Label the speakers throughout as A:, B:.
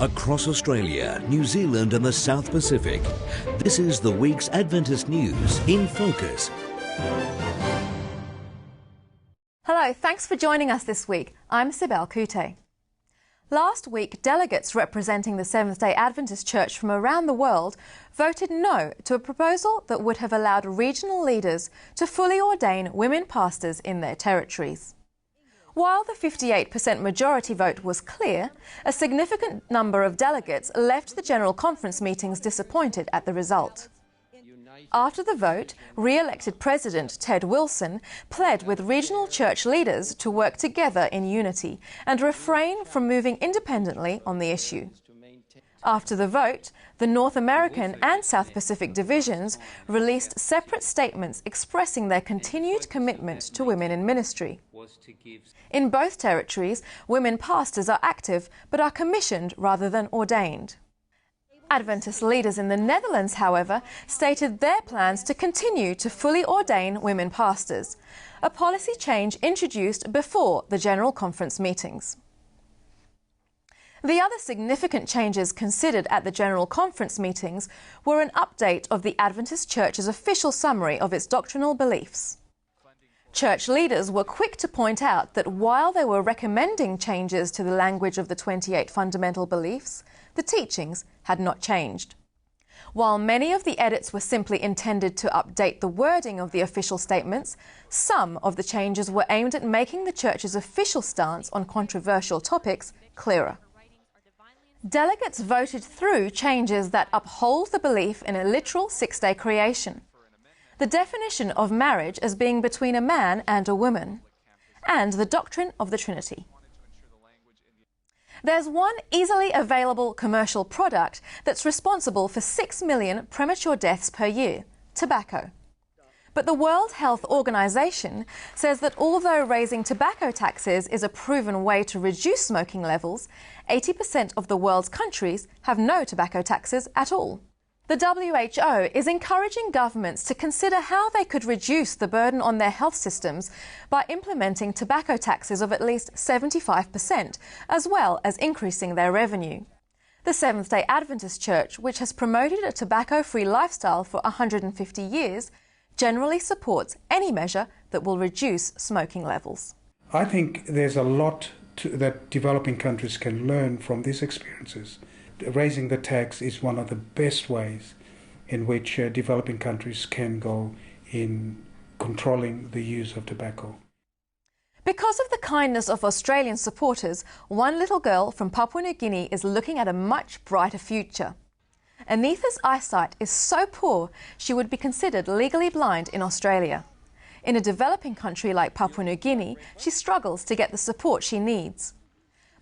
A: Across Australia, New Zealand and the South Pacific, this is the week's Adventist news in focus.
B: Hello, thanks for joining us this week. I'm Sibel Kute. Last week, delegates representing the Seventh-day Adventist Church from around the world voted no to a proposal that would have allowed regional leaders to fully ordain women pastors in their territories. While the 58% majority vote was clear, a significant number of delegates left the General Conference meetings disappointed at the result. After the vote, re-elected President Ted Wilson pled with regional church leaders to work together in unity and refrain from moving independently on the issue. After the vote, the North American and South Pacific divisions released separate statements expressing their continued commitment to women in ministry. In both territories, women pastors are active but are commissioned rather than ordained. Adventist leaders in the Netherlands, however, stated their plans to continue to fully ordain women pastors, a policy change introduced before the General Conference meetings. The other significant changes considered at the General Conference meetings were an update of the Adventist Church's official summary of its doctrinal beliefs. Church leaders were quick to point out that while they were recommending changes to the language of the 28 fundamental beliefs, the teachings had not changed. While many of the edits were simply intended to update the wording of the official statements, some of the changes were aimed at making the Church's official stance on controversial topics clearer. Delegates voted through changes that uphold the belief in a literal six-day creation, the definition of marriage as being between a man and a woman, and the doctrine of the Trinity. There's one easily available commercial product that's responsible for 6 million premature deaths per year: tobacco. But the World Health Organization says that although raising tobacco taxes is a proven way to reduce smoking levels, 80% of the world's countries have no tobacco taxes at all. The WHO is encouraging governments to consider how they could reduce the burden on their health systems by implementing tobacco taxes of at least 75%, as well as increasing their revenue. The Seventh-day Adventist Church, which has promoted a tobacco-free lifestyle for 150 years, generally supports any measure that will reduce smoking levels.
C: I think there's a lot that developing countries can learn from these experiences. Raising the tax is one of the best ways in which developing countries can go in controlling the use of tobacco.
B: Because of the kindness of Australian supporters, one little girl from Papua New Guinea is looking at a much brighter future. Anitha's eyesight is so poor she would be considered legally blind in Australia. In a developing country like Papua New Guinea, she struggles to get the support she needs.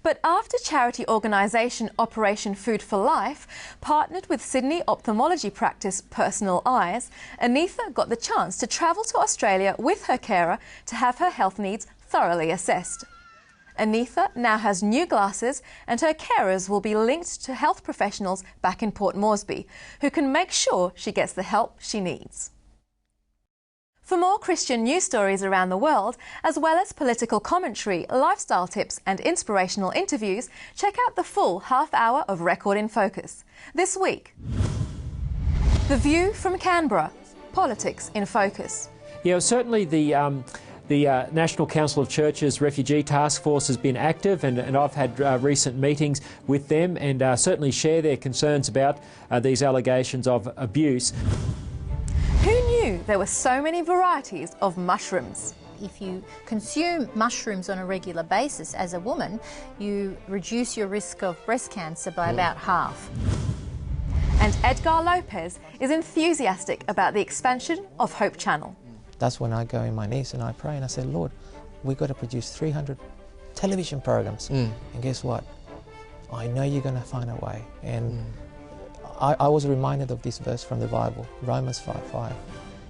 B: But after charity organisation Operation Food for Life partnered with Sydney ophthalmology practice Personal Eyes, Anitha got the chance to travel to Australia with her carer to have her health needs thoroughly assessed. Anitha now has new glasses and her carers will be linked to health professionals back in Port Moresby who can make sure she gets the help she needs. For more Christian news stories around the world, as well as political commentary, lifestyle tips and inspirational interviews, check out the full half hour of Record in Focus. This week, The View from Canberra, Politics in Focus.
D: Yeah, certainly the National Council of Churches Refugee Task Force has been active and I've had recent meetings with them and certainly share their concerns about these allegations of abuse.
B: Who knew there were so many varieties of mushrooms?
E: If you consume mushrooms on a regular basis as a woman, you reduce your risk of breast cancer by about half.
B: And Edgar Lopez is enthusiastic about the expansion of Hope Channel.
F: That's when I go on my knees and I pray and I say, Lord, we've got to produce 300 television programs. And guess what? I know you're going to find a way. And I was reminded of this verse from the Bible, Romans 5:5.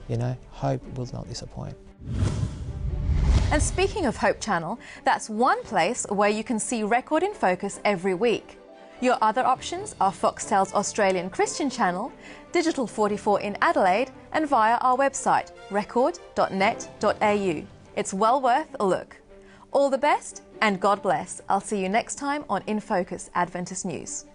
F: You know, hope will not disappoint.
B: And speaking of Hope Channel, that's one place where you can see Record in Focus every week. Your other options are Foxtel's Australian Christian channel, Digital 44 in Adelaide, and via our website, record.net.au. It's well worth a look. All the best and God bless. I'll see you next time on InFocus Adventist News.